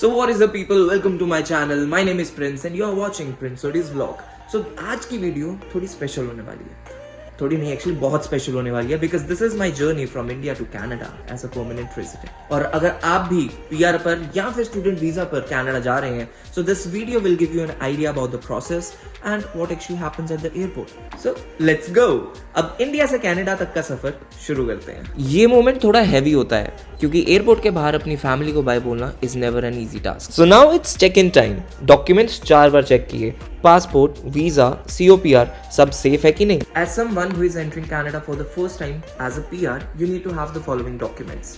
So what is up people, welcome to my channel. My name is Prince and you are watching Prince Sodi's vlog. So आज की video थोड़ी special होने वाली है, थोड़ी नहीं एक्चुअली बहुत स्पेशल होने वाली है because this is my journey from India to Canada as a permanent resident. और अगर आप भी पीआर पर या फिर स्टूडेंट वीजा पर कनाडा जा रहे हैं so this video will give you an idea about the process and what actually happens at the airport. So let's go. अब इंडिया से कनाडा तक का सफर शुरू करते हैं. ये मोमेंट थोड़ा हैवी होता है क्योंकि एयरपोर्ट के बाहर अपनी फैमिली को बाय बोलना is never an easy task. So now it's check in time. Documents 4 बार चेक किए, पासपोर्ट, वीजा, COPR सब सेफ है कि नहीं. As someone who is entering Canada for the first time as a PR, you need to have the following documents: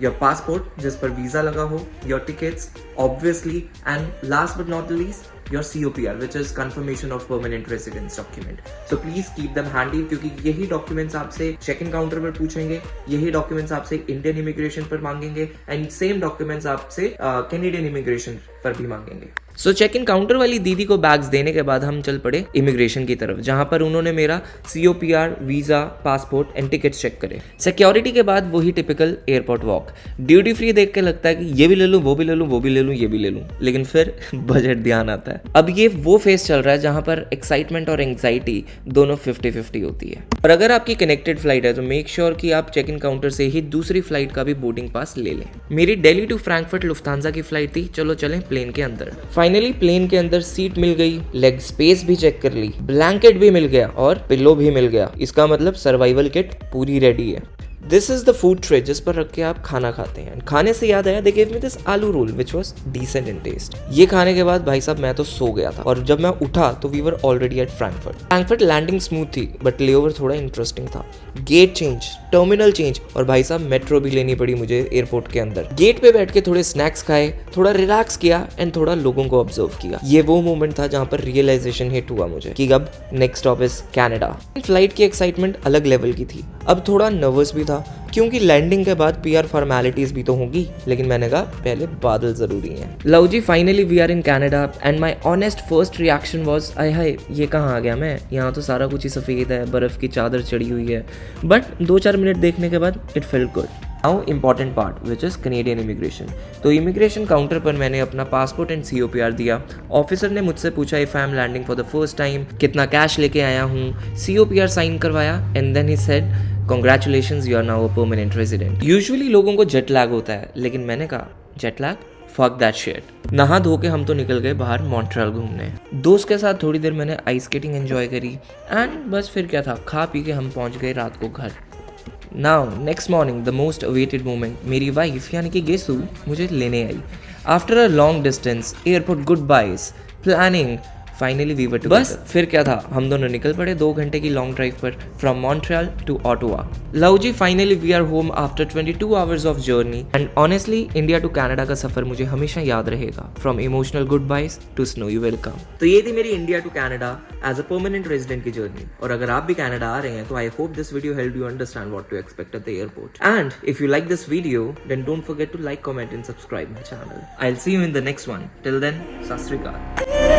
your passport जिस पर visa लगा हो, your tickets obviously, and last but not the least your COPR which is confirmation of permanent residence document. So please keep them handy क्योंकि यही documents आपसे check in counter पर पूछेंगे, यही डॉक्यूमेंट्स आपसे इंडियन इमिग्रेशन पर मांगेंगे एंड सेम डॉक्यूमेंट्स आपसे कैनेडियन इमिग्रेशन पर भी मांगेंगे. सो चेक इन काउंटर वाली दीदी को बैग्स देने के बाद हम चल पड़े इमिग्रेशन की तरफ, जहां पर उन्होंने मेरा COPR, visa, passport and tickets check करे. सिक्योरिटी के बाद वही typical airport walk. Duty free देख के लगता है कि ये भी ले लूं, वो भी ले लूं, वो भी ले लूं, ये भी ले लूं, लेकिन फिर बजट ध्यान आता है. अब ये वो फेज चल रहा है जहां पर एक्साइटमेंट और एंग्जाइटी दोनों 50-50 होती है. और अगर आपकी कनेक्टेड फ्लाइट है तो मेक श्योर कि आप चेक इन काउंटर से ही दूसरी फ्लाइट का भी बोर्डिंग पास ले लें. मेरी दिल्ली टू फ्रैंकफर्ट लुफ्तांजा की फ्लाइट थी. चलो चलें प्लेन के अंदर. फाइनली प्लेन के अंदर सीट मिल गई, लेग स्पेस भी चेक कर ली, ब्लैंकेट भी मिल गया और पिलो भी मिल गया. इसका मतलब सर्वाइवल किट पूरी रेडी है. This is the food tray जिस पर रख के आप खाना खाते हैं. खाने से याद आया, they give me this aloo roll which was decent in taste. ये खाने के बाद भाई साहब मैं तो सो गया था और जब मैं उठा तो we were already at Frankfurt landing smooth थी बट लेओवर थोड़ा इंटरेस्टिंग था. गेट चेंज, टर्मिनल चेंज और भाई साहब मेट्रो भी लेनी पड़ी मुझे एयरपोर्ट के अंदर. गेट पे बैठ के थोड़े स्नैक्स खाए, थोड़ा रिलैक्स किया एंड थोड़ा लोगों को ऑब्जर्व किया. ये वो मोमेंट था जहां पर रियलाइजेशन हिट हुआ मुझे कि अब next stop is Canada. Flight की एक्साइटमेंट अलग लेवल की थी. अब थोड़ा नर्वस भी था क्योंकि लैंडिंग के बाद PR फॉर्मेलिटीज भी तो होंगी, लेकिन मैंने कहा पहले बादल जरूरी हैं. Luv ji, finally we are in Canada and my honest first reaction was आय हाय ये कहाँ आ गया मैं. यहाँ तो सारा कुछ ही सफेद है, बर्फ की चादर चढ़ी हुई है. बट 2-4 मिनट देखने के बाद it felt good. Now important part which is Canadian immigration. तो इमिग्रेशन काउंटर पर मैंने अपना पासपोर्ट एंड COPR दिया. ऑफिसर ने मुझसे पूछा if I am landing for the first time, कितना कैश लेके आया हूँ, COPR साइन करवाया and then he said Congratulations, you are now a permanent resident. Usually लोगों को जेट लैग होता है, लेकिन मैंने कहा jet lag, fuck that shit. नहा धो के हम तो निकल गए बाहर मॉन्ट्रियल घूमने. दोस्त के साथ थोड़ी देर मैंने आइस स्केटिंग एंजॉय करी एंड बस फिर क्या था, खा पी के हम पहुंच गए रात को घर. Now next morning the most awaited moment. मेरी वाइफ यानी कि गेसू मुझे लेने आई. After a long distance airport goodbyes planning finally we were together. बस फिर क्या था, हम दोनों निकल पड़े 2 घंटे की लॉन्ग ड्राइव पर from Montreal to Ottawa. Luv ji, finally we are home after 22 hours of journey and honestly India to Canada का सफर मुझे हमेशा याद रहेगा. From emotional goodbyes to snowy welcome. तो ये थी मेरी India to Canada as a permanent resident की जर्नी. और अगर आप भी कनाडा आ रहे हैं तो I hope this video help you understand what to expect at the airport. And if you like this video then don't forget to like, comment and subscribe my channel. I will see you in the next one. Till then, Sat Shri अकाल.